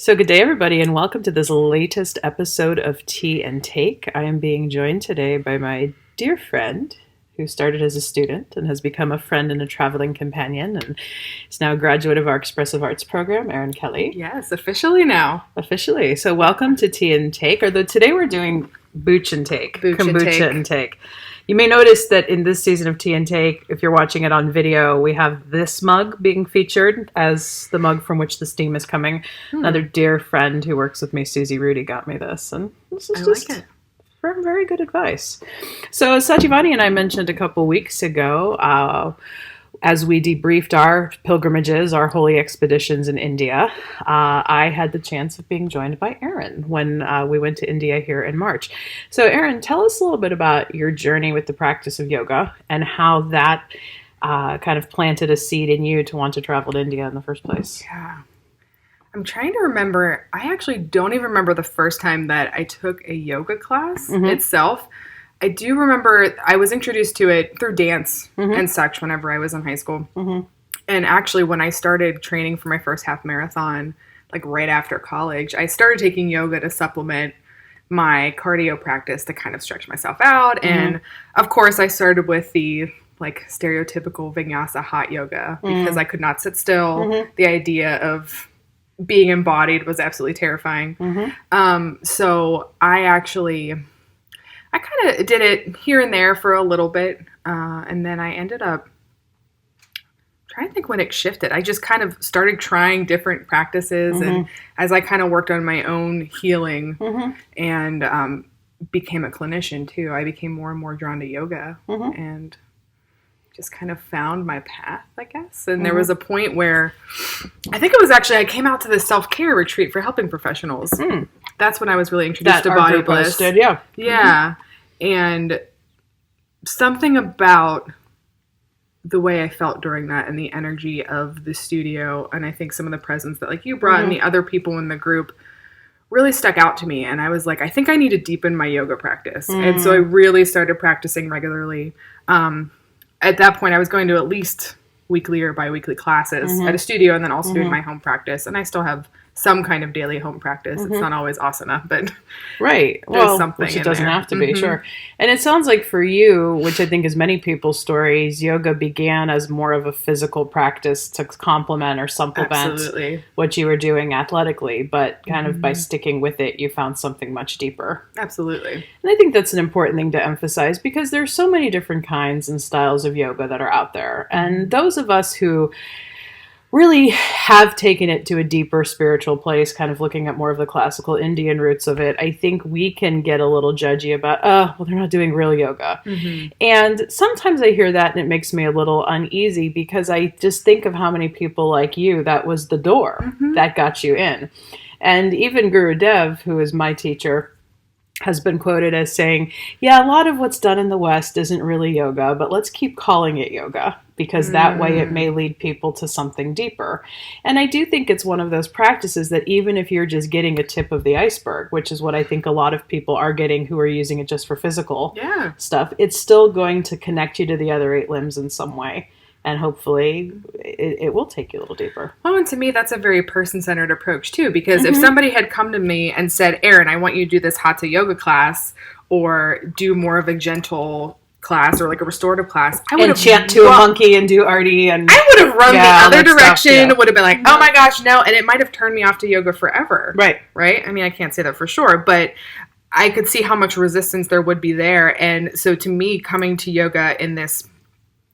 So good day, everybody, and welcome to this latest episode of Tea and Take. I am being joined today by my dear friend who started as a student and has become a friend and a traveling companion and is now a graduate of our Expressive Arts program, Erin Kelly. Yes, officially now. Officially. So welcome to Tea and Take, although today we're doing Booch and Take. Kombucha and Take. You may notice that in this season of Tea and Take, if you're watching it on video, we have this mug being featured as the mug from which the steam is coming. Another dear friend who works with me, Susie Rudy, got me this. And this is just very good advice. So as Satyavani and I mentioned a couple weeks ago, as we debriefed our pilgrimages, our holy expeditions in India, I had the chance of being joined by Erin when we went to India here in March. So Erin, tell us a little bit about your journey with the practice of yoga and how that kind of planted a seed in you to want to travel to India in the first place. Yeah. I'm trying to remember. I actually don't even remember the first time that I took a yoga class itself. I do remember I was introduced to it through dance and such whenever I was in high school. And actually, when I started training for my first half marathon, like right after college, I started taking yoga to supplement my cardio practice to kind of stretch myself out. And of course, I started with the like stereotypical vinyasa hot yoga because I could not sit still. The idea of being embodied was absolutely terrifying. So I kind of did it here and there for a little bit, and then I ended up trying to think when it shifted. I just kind of started trying different practices, and as I kind of worked on my own healing and became a clinician too, I became more and more drawn to yoga and just kind of found my path, I guess. And there was a point where I think it was actually I came out to this self-care retreat for helping professionals. That's when I was really introduced to Body Bliss. Yeah. And something about the way I felt during that and the energy of the studio, and I think some of the presence that like you brought and the other people in the group really stuck out to me. And I was like, I think I need to deepen my yoga practice. And so I really started practicing regularly. At that point, I was going to at least weekly or bi-weekly classes at a studio and then also doing my home practice. And I still have some kind of daily home practice. It's not always asana, but there's something which it doesn't have to be, sure. And it sounds like for you, which I think is many people's stories, yoga began as more of a physical practice to complement or supplement what you were doing athletically, but kind of by sticking with it, you found something much deeper. Absolutely. And I think that's an important thing to emphasize because there's so many different kinds and styles of yoga that are out there. And those of us who really have taken it to a deeper spiritual place, kind of looking at more of the classical Indian roots of it, I think we can get a little judgy about, well, they're not doing real yoga. And sometimes I hear that and it makes me a little uneasy because I just think of how many people like you, that was the door that got you in. And even Guru Dev, who is my teacher, has been quoted as saying, yeah, a lot of what's done in the West isn't really yoga, but let's keep calling it yoga because that way it may lead people to something deeper. And I do think it's one of those practices that even if you're just getting a tip of the iceberg, which is what I think a lot of people are getting who are using it just for physical stuff, it's still going to connect you to the other 8 limbs in some way. And hopefully it will take you a little deeper. Well, and to me, that's a very person-centered approach, too. Because if somebody had come to me and said, Erin, I want you to do this hatha yoga class or do more of a gentle class or like a restorative class, I would have chant to a monkey and do arti. And I would have run the other direction, would have been like, oh my gosh, no. And it might have turned me off to yoga forever. Right? I mean, I can't say that for sure, but I could see how much resistance there would be there. And so to me, coming to yoga in this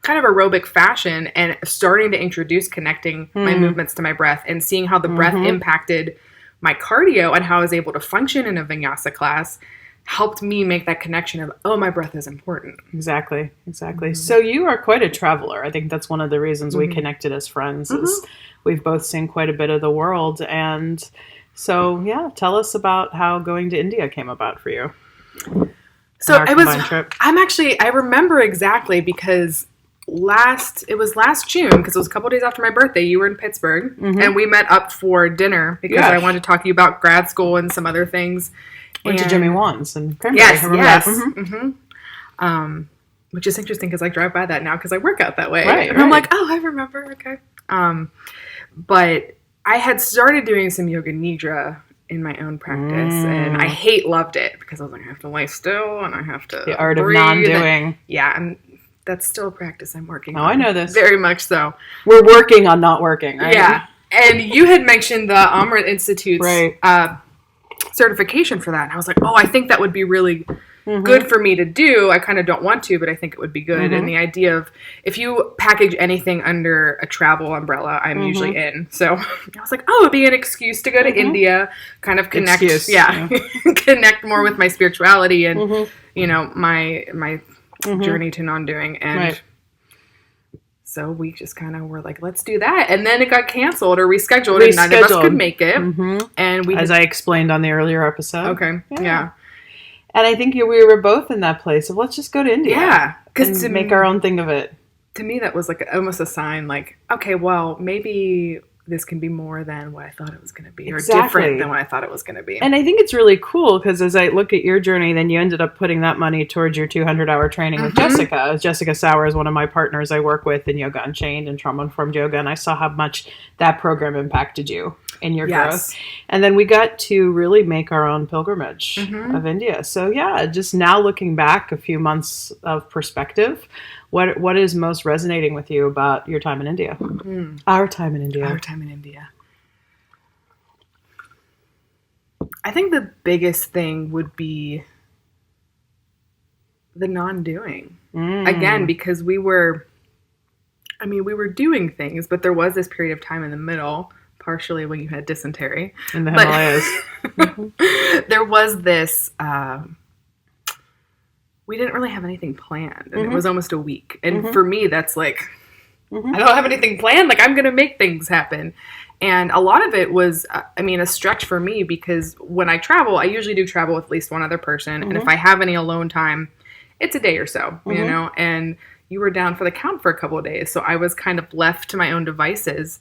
kind of aerobic fashion and starting to introduce connecting my movements to my breath and seeing how the breath impacted my cardio and how I was able to function in a vinyasa class helped me make that connection of, oh, my breath is important. Exactly. So you are quite a traveler. I think that's one of the reasons we connected as friends is we've both seen quite a bit of the world. And so, yeah, tell us about how going to India came about for you. So I remember exactly because it was last June, because it was a couple days after my birthday. You were in Pittsburgh, and we met up for dinner because I wanted to talk to you about grad school and some other things. Went to Jimmy Wan's and Cranberry. Which is interesting because I drive by that now because I work out that way. And I'm like, oh, I remember. Okay. But I had started doing some yoga nidra in my own practice, and I loved it because I was like, I have to lie still and I have to the art breathe. of non-doing. Yeah, that's still a practice I'm working on. I know this. Very much so. We're working on not working, right? Yeah. And you had mentioned the Omron Institute's certification for that. And I was like, I think that would be really good for me to do. I kind of don't want to, but I think it would be good. And the idea of if you package anything under a travel umbrella, I'm usually in. So I was like, it would be an excuse to go to India, kind of connect. Connect more with my spirituality and, my journey to non-doing. And so we just kind of were like, let's do that. And then it got canceled or rescheduled. And none of us could make it. And as I explained on the earlier episode. Okay. Yeah. And I think we were both in that place of let's just go to India. Yeah. Because to make our own thing of it. To me, that was like almost a sign like, okay, well, maybe this can be more than what I thought it was going to be, or different than what I thought it was going to be. And I think it's really cool because as I look at your journey, then you ended up putting that money towards your 200-hour training with Jessica. Jessica Sauer is one of my partners I work with in Yoga Unchained and Trauma-Informed Yoga, and I saw how much that program impacted you in your growth. And then we got to really make our own pilgrimage of India. So just now looking back a few months of perspective, what is most resonating with you about your time in India? Our time in India. Our time in India. I think the biggest thing would be the non-doing. Again, because we were doing things, but there was this period of time in the middle, partially when you had dysentery. In the Himalayas. There was this... we didn't really have anything planned, and it was almost a week. And for me, that's like, I don't have anything planned. Like, I'm going to make things happen. And a lot of it was, a stretch for me because when I travel, I usually do travel with at least one other person. And if I have any alone time, it's a day or so, you know, and you were down for the count for a couple of days. So I was kind of left to my own devices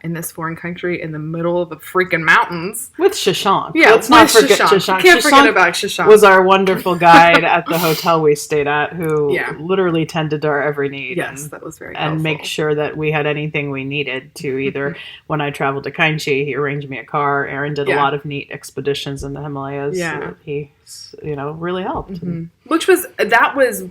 in this foreign country in the middle of the freaking mountains. With Shashank. Yeah, let's not forget Shashank. Can't forget about Shashank. Was our wonderful guide at the hotel we stayed at who literally tended to our every need. Yes, that was very helpful. And make sure that we had anything we needed to either, when I traveled to Kainchi, he arranged me a car. Erin did a lot of neat expeditions in the Himalayas. Yeah. He, really helped. That was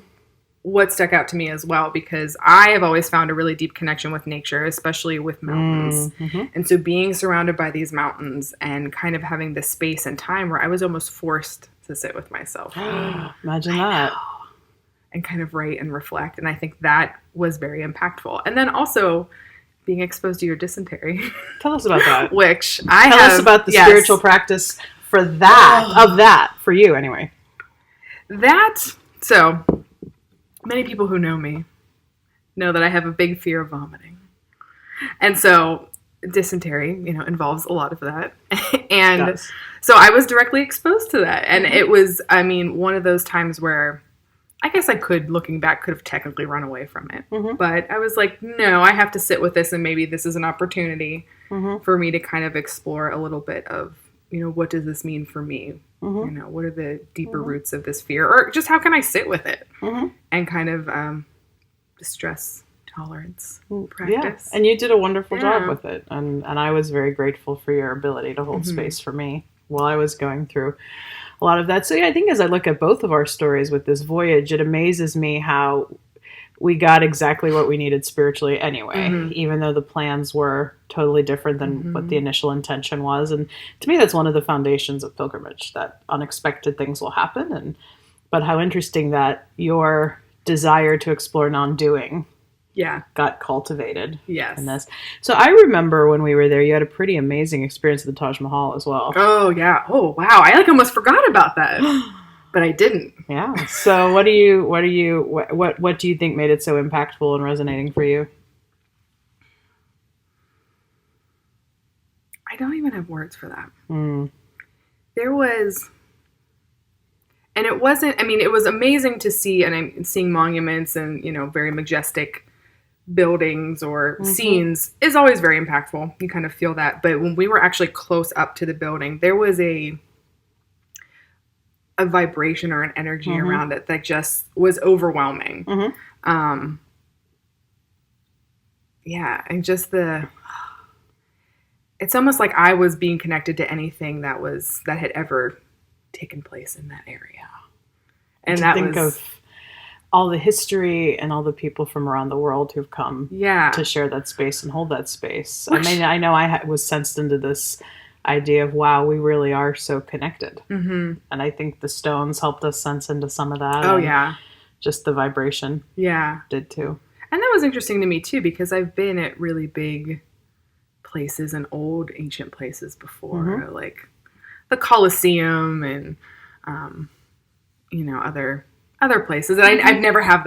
what stuck out to me as well, because I have always found a really deep connection with nature, especially with mountains. And so being surrounded by these mountains and kind of having this space and time where I was almost forced to sit with myself. Imagine that. And kind of write and reflect. And I think that was very impactful. And then also being exposed to your dysentery. Tell us about that. Which Tell us about the spiritual practice for that, for you anyway. So many people who know me know that I have a big fear of vomiting. And so dysentery, involves a lot of that. And so I was directly exposed to that. And it was, one of those times where I guess I looking back, could have technically run away from it. But I was like, no, I have to sit with this, and maybe this is an opportunity for me to kind of explore a little bit of, what does this mean for me? What are the deeper roots of this fear? Or just how can I sit with it and kind of stress tolerance practice. Yeah. And you did a wonderful job with it. And I was very grateful for your ability to hold space for me while I was going through a lot of that. So I think as I look at both of our stories with this voyage, it amazes me how we got exactly what we needed spiritually anyway, even though the plans were totally different than what the initial intention was. And to me, that's one of the foundations of pilgrimage, that unexpected things will happen. But how interesting that your desire to explore non-doing got cultivated in this. So I remember when we were there, you had a pretty amazing experience at the Taj Mahal as well. Oh, yeah. Oh, wow. I almost forgot about that. But I didn't. Yeah. So what do you think made it so impactful and resonating for you? I don't even have words for that. There was, and it wasn't, it was amazing to see, and I'm seeing monuments and, very majestic buildings or scenes is always very impactful. You kind of feel that. But when we were actually close up to the building, there was a vibration or an energy around it that just was overwhelming. And just it's almost like I was being connected to anything that had ever taken place in that area. And that think was of all the history and all the people from around the world who've come to share that space and hold that space. I mean, I know I was sensed into this idea of, wow, we really are so connected. Mm-hmm. And I think the stones helped us sense into some of that. Oh, yeah. Just the vibration. Yeah. Did too. And that was interesting to me too, because I've been at really big places and old ancient places before, like the Colosseum and, other places. And I've never had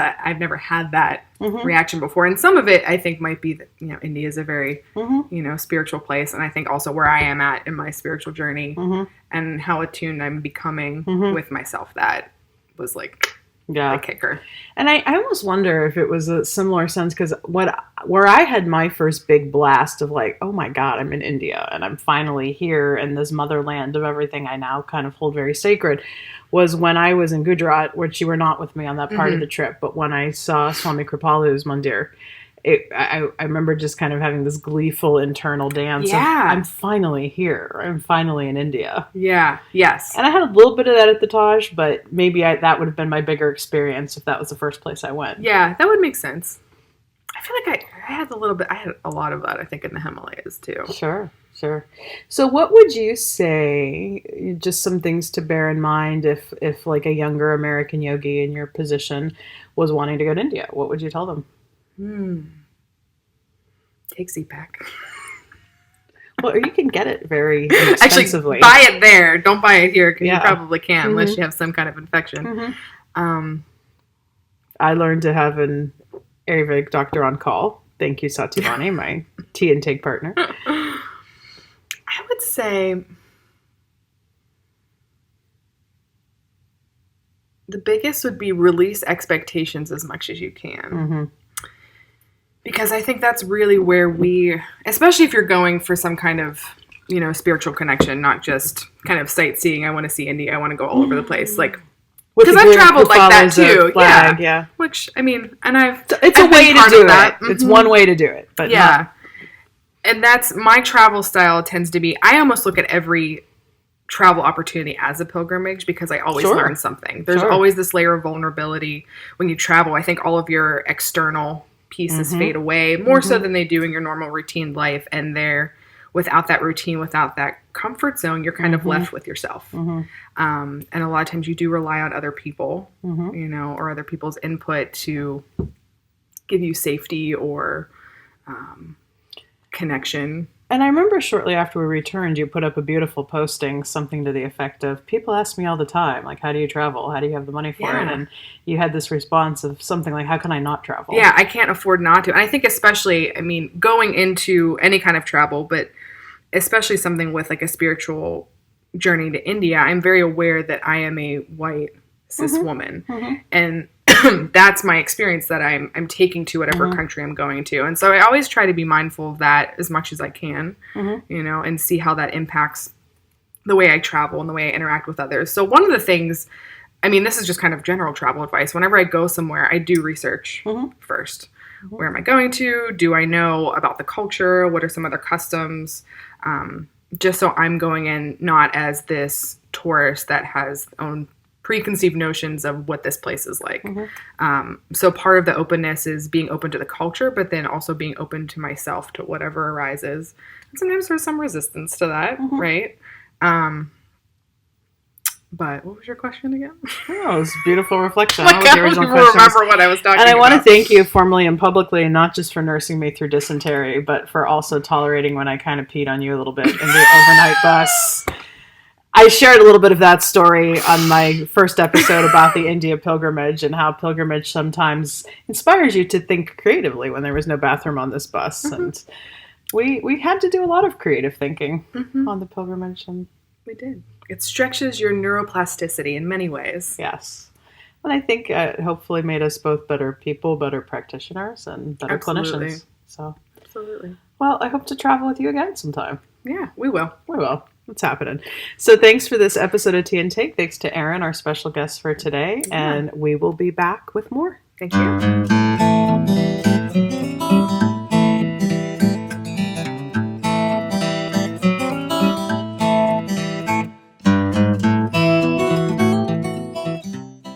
that reaction before. And some of it I think might be that, India is a very, spiritual place. And I think also where I am at in my spiritual journey and how attuned I'm becoming with myself, that was like the kicker. And I almost wonder if it was a similar sense, because where I had my first big blast of like, oh my God, I'm in India and I'm finally here in this motherland of everything I now kind of hold very sacred, was when I was in Gujarat, which you were not with me on that part of the trip, but when I saw Swami Kripalu's mandir, I remember just kind of having this gleeful internal dance. Yeah. Of, I'm finally here. I'm finally in India. Yeah. Yes. And I had a little bit of that at the Taj, but maybe that would have been my bigger experience if that was the first place I went. Yeah, that would make sense. I feel like I had a lot of that, I think, in the Himalayas too. Sure. So what would you say, just some things to bear in mind if like a younger American yogi in your position was wanting to go to India? What would you tell them? Take Z-Pack. Well, you can get it very inexpensively. Actually, buy it there. Don't buy it here, because you probably can't unless you have some kind of infection. I learned to have an Ayurvedic doctor on call. Thank you, Satyavani, my tea intake partner. I would say the biggest would be release expectations as much as you can. Because I think that's really where especially if you're going for some kind of, spiritual connection, not just kind of sightseeing. I want to see India. I want to go all over the place. Like, because I've traveled like that too. Flag, yeah. Which, I mean, it's a way to do it. It's one way to do it. But yeah. And that's my travel style tends to be, I almost look at every travel opportunity as a pilgrimage, because I always learn something. There's always this layer of vulnerability when you travel. I think all of your external pieces fade away more so than they do in your normal routine life. And without that routine, without that comfort zone, you're kind of left with yourself. And a lot of times you do rely on other people, or other people's input to give you safety or connection. And I remember shortly after we returned, you put up a beautiful posting, something to the effect of, people ask me all the time, like, how do you travel? How do you have the money for it? And you had this response of something like, how can I not travel? Yeah, I can't afford not to. And I think especially, going into any kind of travel, but especially something with like a spiritual journey to India, I'm very aware that I am a white cis woman. And that's my experience that I'm taking to whatever country I'm going to. And so I always try to be mindful of that as much as I can, and see how that impacts the way I travel and the way I interact with others. So one of the things, this is just kind of general travel advice. Whenever I go somewhere, I do research first. Where am I going to? Do I know about the culture? What are some other customs? Just so I'm going in not as this tourist that has own preconceived notions of what this place is like. So part of the openness is being open to the culture, but then also being open to myself, to whatever arises. And sometimes there's some resistance to that, right? But what was your question again? Oh, it was a beautiful reflection. Like, I don't even remember what I was talking about. And I want to thank you formally and publicly, not just for nursing me through dysentery, but for also tolerating when I kind of peed on you a little bit in the overnight bus. I shared a little bit of that story on my first episode about the India pilgrimage and how pilgrimage sometimes inspires you to think creatively when there was no bathroom on this bus. And we had to do a lot of creative thinking on the pilgrimage. And we did. It stretches your neuroplasticity in many ways. Yes. And I think it hopefully made us both better people, better practitioners, and better clinicians. So, absolutely. Well, I hope to travel with you again sometime. Yeah, we will. We will. It's happening. So thanks for this episode of Tea and Take. Thanks to Erin, our special guest for today. Yeah. And we will be back with more. Thank you.